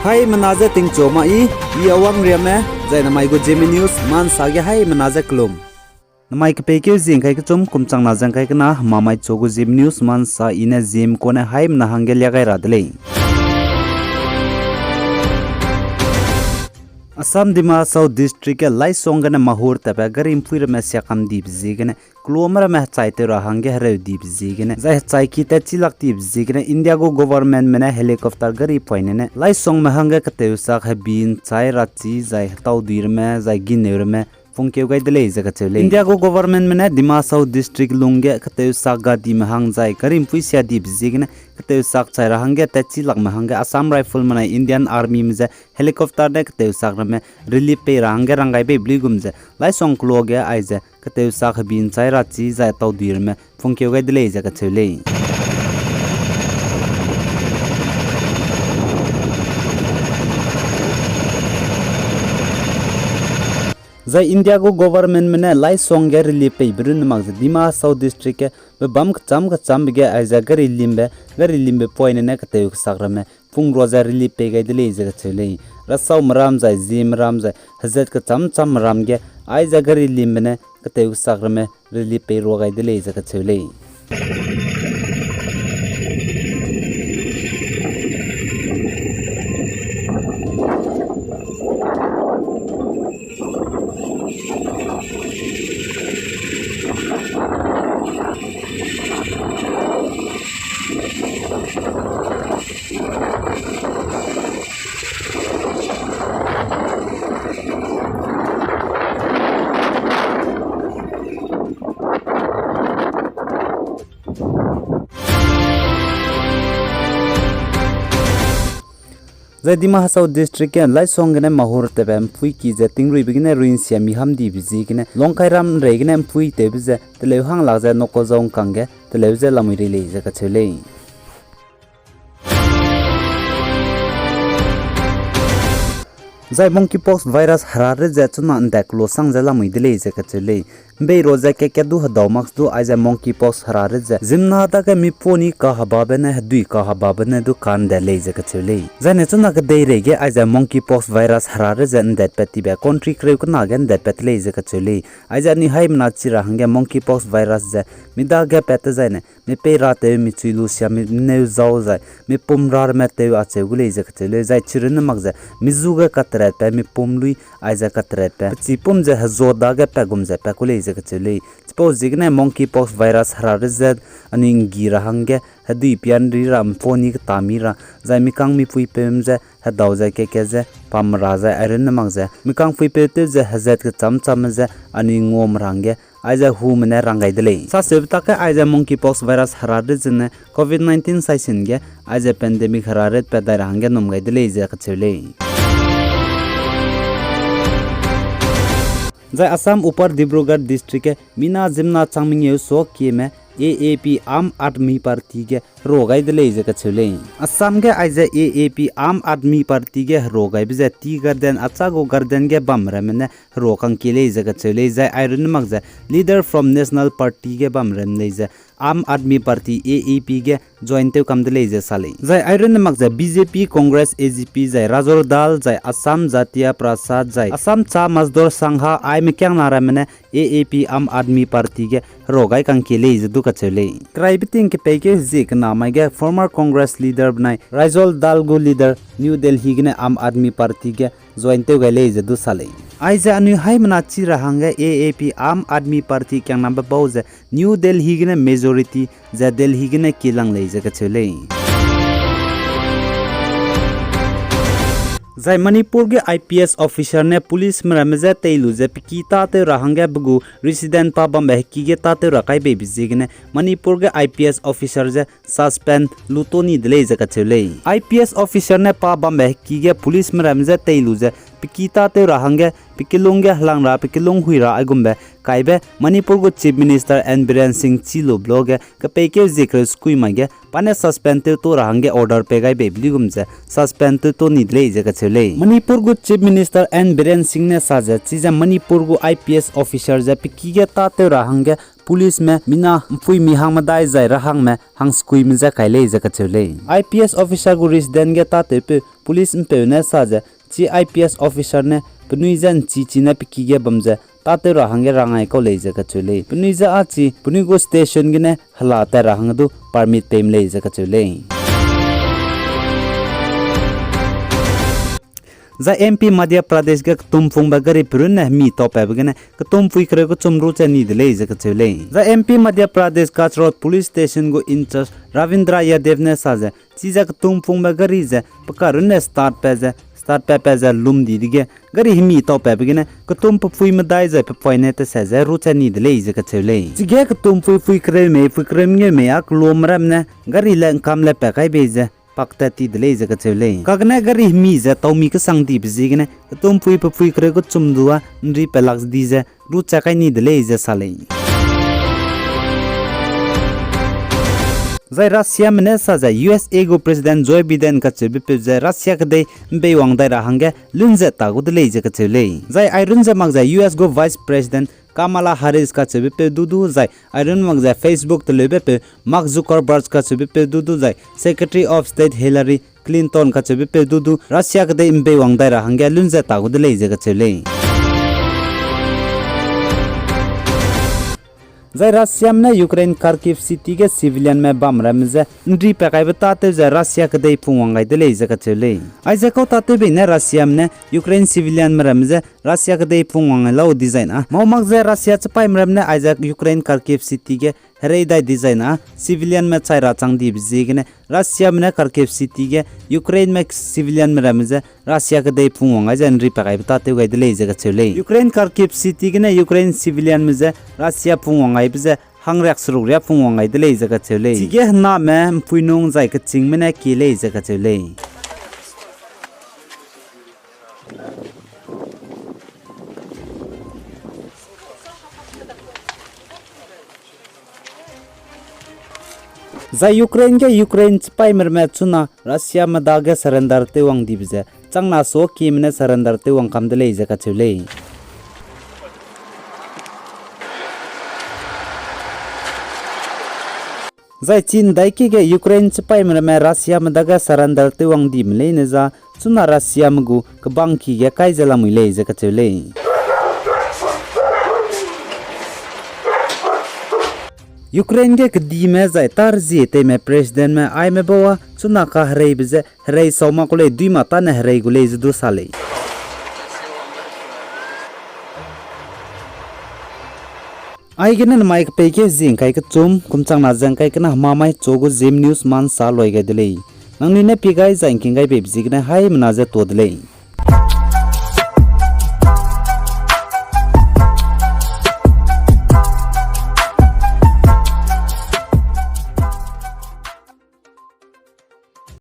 Hai menaza ting choma I awang riame zai namai go Zeme news man sage hai menaza klum. Namai ke peke zing kai ke chom kumchang na jang kai ke na mamai chogo Zeme news man sa ina Zeme ko na hai na hangel ya gai radle. Assam Dima South District ke lai songane mahur tabe gar impuir me syakam dip zigene klomara me chaite ra hange hare dip zigene zai chai ki ta chilak dip zigene India go government mena helicopter gari poinene lai song me hange ka teusak ha bin chai ra chi zai tau dir me zai gineur me Fungkeu gai delay jaga chele India go government mena Dima South District lungge ka teusak ga di mahang zai karim puisia dip zigene Keteu sak chai rahange tachi lak mahang Assam rifle mana Indian army mze helicopter de keteu sak rame relief pe rahange rangai be bligum je lai song klo ge aize keteu sak bin chai ra chi zai tau dir me phungkeu gai dele ja ka chele Zai India go government mena lai song ge relief pe brun mag Dima South District ke be bam cham ge aiza gari limbe point ne ka teu sagrame phung roza relief pe ge dele je chele rasau maram zai Zeme ram zai hazat ka cham ram ge aiza gari limbe ne ka teu sagrame relief pe ro ga dele je chele Zai Dima South District ke lai song ne mahur te bam phui ki je tingri bigine ruin sia mi ham di biji kine longkai ram regine phui te bije tele hang la ja noko jong kange tele je lamui ri le je ka chele Zai monkeypox virus harare je chuna andak lo sang je lamui dile je ka chele be roza ke du hadaw du aiza monkeypox harare je zimna ta ke mi poni ka hababe ne dui ka hababe ne du kan de le je ka chele zane chuna ka dei rege aiza monkeypox virus harare je ndat peti be country kreu kana gen dat pet le je ka chele aiza ni hai mna chira hange monkeypox virus je mi da ge pet je ne mi pe rate mi chilu sia mi ne zau zai mi pumrar me te a chegule je ka chele zai chirin mag je mi zuga ka tre mi pumlui aiza ka tre pe chi pum je hazo da ge pe gum je pe kule je ka chele suppose jigne monkeypox virus harare je ani gira hange hadi pian ri ram phoni ka tamira zai mi kang mi pui pem je hadaw je ke je pam raza iron mag je mi kang pui pe te je hazat ka cham je ani ngom range aiza hu mene rangai dele sa sebta ka aiza monkeypox virus harare jene covid-19 saisin ge aiza pandemic harare pe da range nom gai dele je ka chele Zai Assam upar Dibrugarh district ke Mina Jimna Changming ye so ke me AAP Aam Aadmi Party ke rogai dele je ka chule Assam ke aiza AAP Aam Aadmi Party ke rogai bije ti garden acha go garden ke bam ramne rokang ke le je ka chule zai iron mag je leader from National Party ke bam ram le je Aam Aadmi Party AAP ke join te kam dele je sale zai iron mag je BJP Congress AGP zai Rajor Dal zai Assam Jatiya Prasad zai Assam Cha Mazdor Sangha ai me kyang na ramne AAP Aam Aadmi Party ke rogai kang ke le je du ka chule kraibiting ke peke zik na mai ge former Congress leader bnai Rajol Dal go leader New Delhi gine Aam Aadmi Party ke join te gale je du sale aiza anu hai mana chi rahanga AAP Aam Aadmi Party kyang number bauze New Delhi gine majority za Delhi gine kilang le je ka chule Zai Manipur ke IPS officer ne police mramza teilu je pikita te rahanga bugu resident pa bam heki ge ta te rakai be bizigne Manipur ke IPS officer je suspend lutoni dele je ka chele IPS officer ne pa bam heki ge police mramza teilu je pikita te rahanga pikilung ge hlangra pikilung huira agumbe kaibe Manipur go Chief Minister and Biren Singh chilo blog ka peke zikr skui mage pane suspend to rahange order pe gai bebli gumje suspend to nidle je ka chele Manipur go Chief Minister and Biren Singh ne saja chija Manipur go IPS officer ja piki ge ta te rahange police में मिना फुई मिहांग मदाई जाय रहंग में हंग स्कुई में जा काइले जा कचले IPS officer को रिस then गे ताते पे पुलिस में पे ने साजे ची आईपीएस ऑफिसर ने पुनुइजन ची ने पिकी गे बमजे ताते रहंग गे रंगाई को ले जा कचले पुनुइजा आची पुनुगो स्टेशन गे ने हलाते रहंग दु परमिट पेम ले जा कचले जा एमपी मध्य प्रदेश के तुमफुंग बगरी पुरन मी टॉप बगने तुम फुई करे को चुमरू चे नी दिले ज कचले जा एमपी मध्य प्रदेश का रोड पुलिस स्टेशन को इंचार्ज रविंद्र यादव ने साजे चीजा के तुमफुंग बगरी जे पकरुन स्टार्ट पे लुम दी दिगे गरी मी टॉप बगने तुम फुई में दाई जे पॉइने ते से रुचे नी दिले ज कचले जिगे के तुम फुई करे में आक लोमरम ने गरी ले काम ले पकाई बेजे pakta ti dele ja kachele kagne gari mi ja tawmi ka sangdi bijigne tum pui kre ko chumdua nri pelax di ja ru chakai ni dele ja sale zai Russia mene saja USA go president Joe Biden ka chebe pe ja Russia ka dei bewang dai rahange lunje ta go dele ja kachele zai iron ja mag ja US go vice president Kamala Harris ka chebe pe dudu zai iron mag ja Facebook to lebe pe Mark Zuckerberg ka chebe pe dudu zai Secretary of State Hillary Clinton ka chebe pe dudu Russia ka dei bewang dai rahange lunje ta go dele ja kachele जय Russia में Ukraine कार्किव city के civilian में बम रमजे नरी पकाई बताते जय Russia के दे पुंगाई दले जका चले आइजा को ताते बिने रशिया में यूक्रेन सिविलियन में रमजे रशिया के दे पुंगाई लो डिजाइन मोमक जय रशिया चपाई मरमने आइजा यूक्रेन कार्किव सिटी के हरे दाई डिजाइन सिविलियन में चाइरा चांदी बिजिगने रशिया में कार्किव सिटी के यूक्रेन में सिविलियन में रमजे रशिया के दे पुंगाई जन री पकाई बताते गई दले जका चले यूक्रेन कार्किव सिटी के यूक्रेन सिविलियन में जे रशिया पुंगाई बिजे हंगरक सुरुरिया पुंगाई दले जका चले जिगे ना में पुइनों जाय के चिंग में केले जका चले जा यूक्रेन चपाई में चुना रशिया में दागे सरेंडर ते वंग दिबजे चंगना सो की में सरेंडर ते वंग कम दले जका चले जा चीन दाइकी के यूक्रेन चपाई में रशिया में दागे सरेंडर ते वंग दी मिले ने जा चुना रशिया में गु कबांग की के काई जला मिले जका चले यूक्रेन के कदी में जाय तारजी ते में प्रेसिडेंट में आई में बवा चुना का हरे बजे हरे सौमा कोले दुई माता ने हरे गुले जदु साले आई गन माइक पे के जिंग kai ka chum kumchang na jang kai kana mamai chogo Zeme news man sa loi ga dile nangni ne pigai jang king gai be bjigna hai mna je to dile